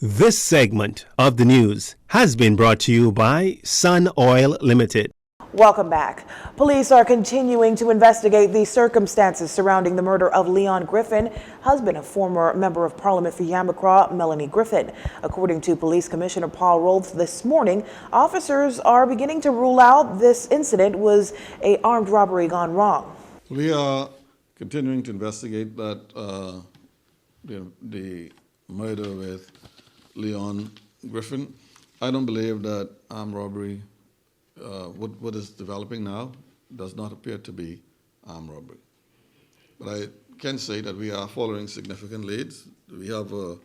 This segment of the news has been brought to you by Sun Oil Limited. Welcome back. Police are continuing to investigate the circumstances surrounding the murder of Leon Griffin, husband of former Member of Parliament for Yamacraw, Melanie Griffin. According to Police Commissioner Paul Rolfe this morning, officers are beginning to rule out this incident was an armed robbery gone wrong. We are continuing to investigate that the murder with Leon Griffin. I don't believe that armed robbery, what is developing now, does not appear to be armed robbery. But I can say that we are following significant leads. We have a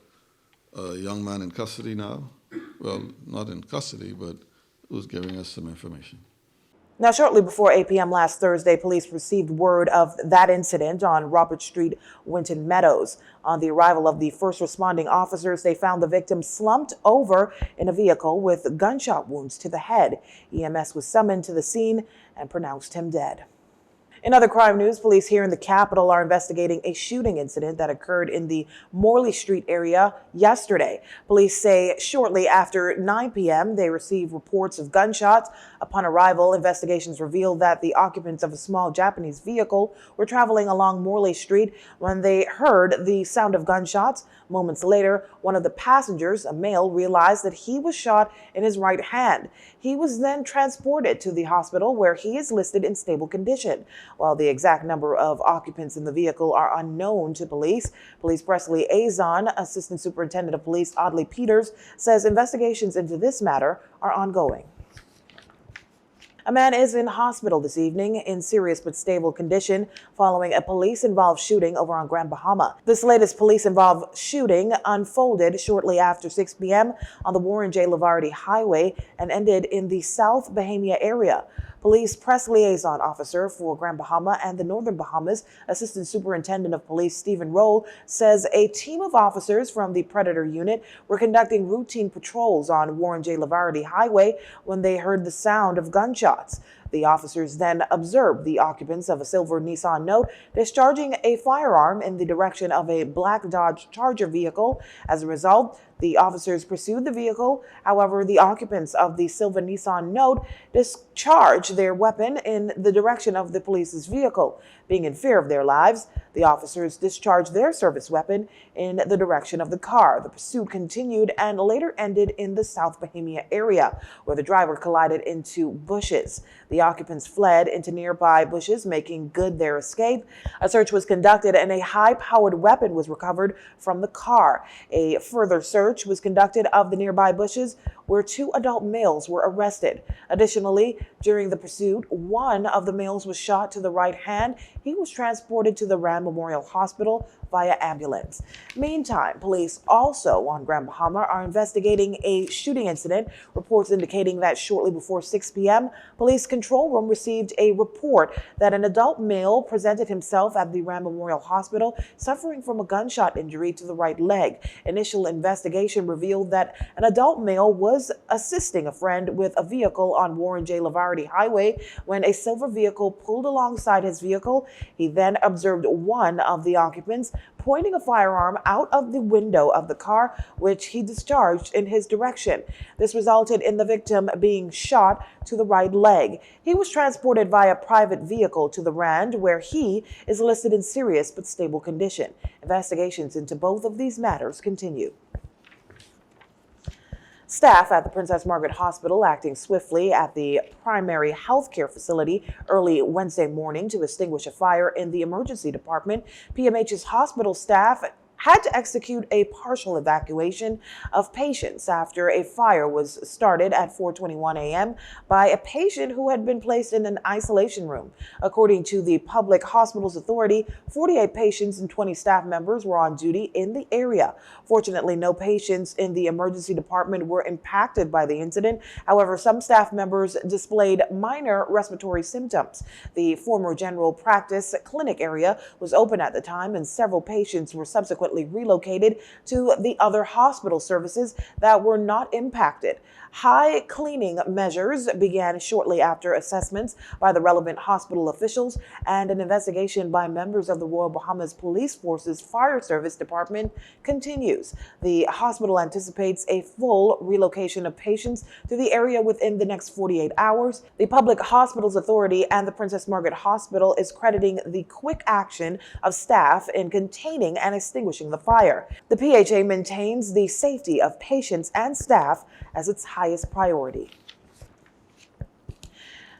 young man in custody now. Well, not in custody, but who's giving us some information. Now, shortly before 8 p.m. last Thursday, police received word of that incident on Robert Street, Winton Meadows. On the arrival of the first responding officers, they found the victim slumped over in a vehicle with gunshot wounds to the head. EMS was summoned to the scene and pronounced him dead. In other crime news, police here in the capital are investigating a shooting incident that occurred in the Morley Street area yesterday. Police say shortly after 9 p.m. they received reports of gunshots. Upon arrival, investigations revealed that the occupants of a small Japanese vehicle were traveling along Morley Street when they heard the sound of gunshots. Moments later, one of the passengers, a male, realized that he was shot in his right hand. He was then transported to the hospital where he is listed in stable condition. While the exact number of occupants in the vehicle are unknown to police, Police Press Liaison, Assistant Superintendent of Police Audley Peters, says investigations into this matter are ongoing. A man is in hospital this evening in serious but stable condition following a police-involved shooting over on Grand Bahama. This latest police-involved shooting unfolded shortly after 6 p.m. on the Warren J. Lavardy Highway and ended in the South Bahama area. Police Press Liaison Officer for Grand Bahama and the Northern Bahamas, Assistant Superintendent of Police Stephen Roll, says a team of officers from the Predator Unit were conducting routine patrols on Warren J. Lavardy Highway when they heard the sound of gunshots. The officers then observed the occupants of a silver Nissan Note discharging a firearm in the direction of a black Dodge Charger vehicle. As a result, the officers pursued the vehicle. However, the occupants of the silver Nissan Note discharged their weapon in the direction of the police's vehicle. Being in fear of their lives, the officers discharged their service weapon in the direction of the car. The pursuit continued and later ended in the South Bahama area, where the driver collided into bushes. The occupants fled into nearby bushes, making good their escape. A search was conducted and a high-powered weapon was recovered from the car. A further search was conducted of the nearby bushes, where 2 adult males were arrested. Additionally, during the pursuit, one of the males was shot to the right hand. He was transported to the Rand Memorial Hospital via ambulance. Meantime, police also on Grand Bahama are investigating a shooting incident. Reports indicating that shortly before 6 p.m., police control room received a report that an adult male presented himself at the Rand Memorial Hospital suffering from a gunshot injury to the right leg. Initial investigation revealed that an adult male was assisting a friend with a vehicle on Warren J. Lavardy Highway when a silver vehicle pulled alongside his vehicle. He then observed one of the occupants pointing a firearm out of the window of the car, which he discharged in his direction. This resulted in the victim being shot to the right leg. He was transported via private vehicle to the Rand, where he is listed in serious but stable condition. Investigations into both of these matters continue. Staff at the Princess Margaret Hospital acting swiftly at the primary health care facility early Wednesday morning to extinguish a fire in the emergency department. PMH's hospital staff had to execute a partial evacuation of patients after a fire was started at 4:21 a.m. by a patient who had been placed in an isolation room. According to the Public Hospitals Authority, 48 patients and 20 staff members were on duty in the area. Fortunately, no patients in the emergency department were impacted by the incident. However, some staff members displayed minor respiratory symptoms. The former general practice clinic area was open at the time, and several patients were subsequently shortly relocated to the other hospital services that were not impacted. High cleaning measures began shortly after assessments by the relevant hospital officials, and an investigation by members of the Royal Bahamas Police Force's Fire Service Department continues. The hospital anticipates a full relocation of patients to the area within the next 48 hours. The Public Hospitals Authority and the Princess Margaret Hospital is crediting the quick action of staff in containing and extinguishing the fire. The PHA maintains the safety of patients and staff as its highest priority.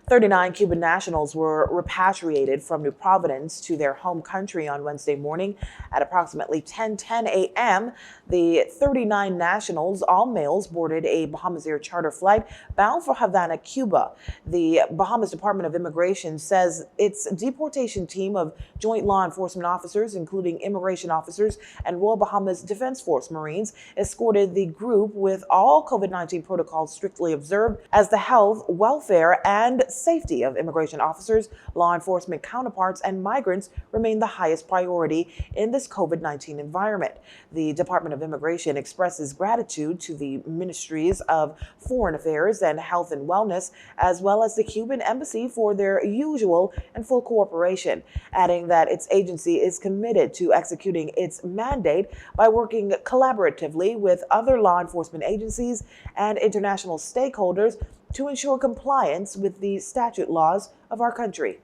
39 Cuban nationals were repatriated from New Providence to their home country on Wednesday morning at approximately 10:10 a.m. The 39 nationals, all males, boarded a Bahamas Air charter flight bound for Havana, Cuba. The Bahamas Department of Immigration says its deportation team of joint law enforcement officers, including immigration officers and Royal Bahamas Defense Force Marines, escorted the group with all COVID-19 protocols strictly observed, as the health, welfare, and safety of immigration officers, law enforcement counterparts, and migrants remain the highest priority in this COVID-19 environment. The Department of Immigration expresses gratitude to the Ministries of Foreign Affairs and Health and Wellness, as well as the Cuban Embassy, for their usual and full cooperation, adding that its agency is committed to executing its mandate by working collaboratively with other law enforcement agencies and international stakeholders to ensure compliance with the statute laws of our country.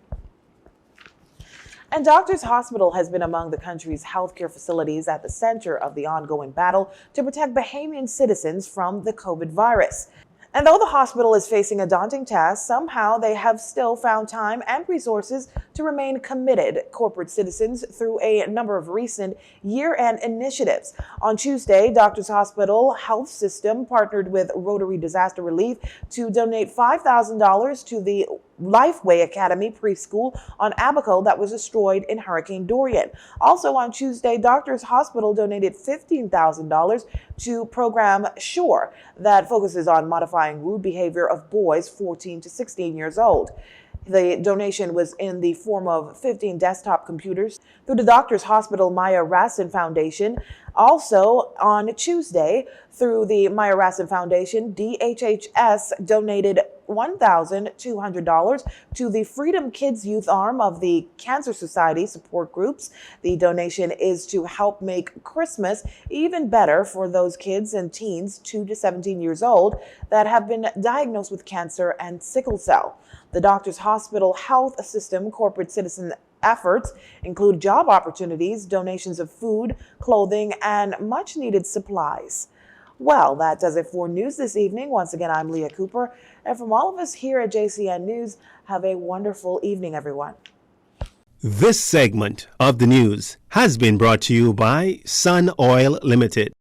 And Doctors Hospital has been among the country's healthcare facilities at the center of the ongoing battle to protect Bahamian citizens from the COVID virus. And though the hospital is facing a daunting task, somehow they have still found time and resources to remain committed corporate citizens through a number of recent year-end initiatives. On Tuesday, Doctors Hospital Health System partnered with Rotary Disaster Relief to donate $5,000 to the Lifeway Academy preschool on Abaco that was destroyed in Hurricane Dorian. Also on Tuesday, Doctors Hospital donated $15,000 to program SURE that focuses on modifying rude behavior of boys 14 to 16 years old. The donation was in the form of 15 desktop computers through the Doctors Hospital Maya Rassin Foundation. Also on Tuesday, through the Maya Rassin Foundation, DHHS donated $1,200 to the Freedom Kids Youth arm of the Cancer Society support groups. The donation is to help make Christmas even better for those kids and teens 2 to 17 years old that have been diagnosed with cancer and sickle cell. The Doctors Hospital Health System corporate citizen efforts include job opportunities, donations of food, clothing, and much needed supplies. Well, that does it for news this evening. Once again, I'm Leah Cooper, and from all of us here at JCN News, have a wonderful evening, everyone. This segment of the news has been brought to you by Sun Oil Limited.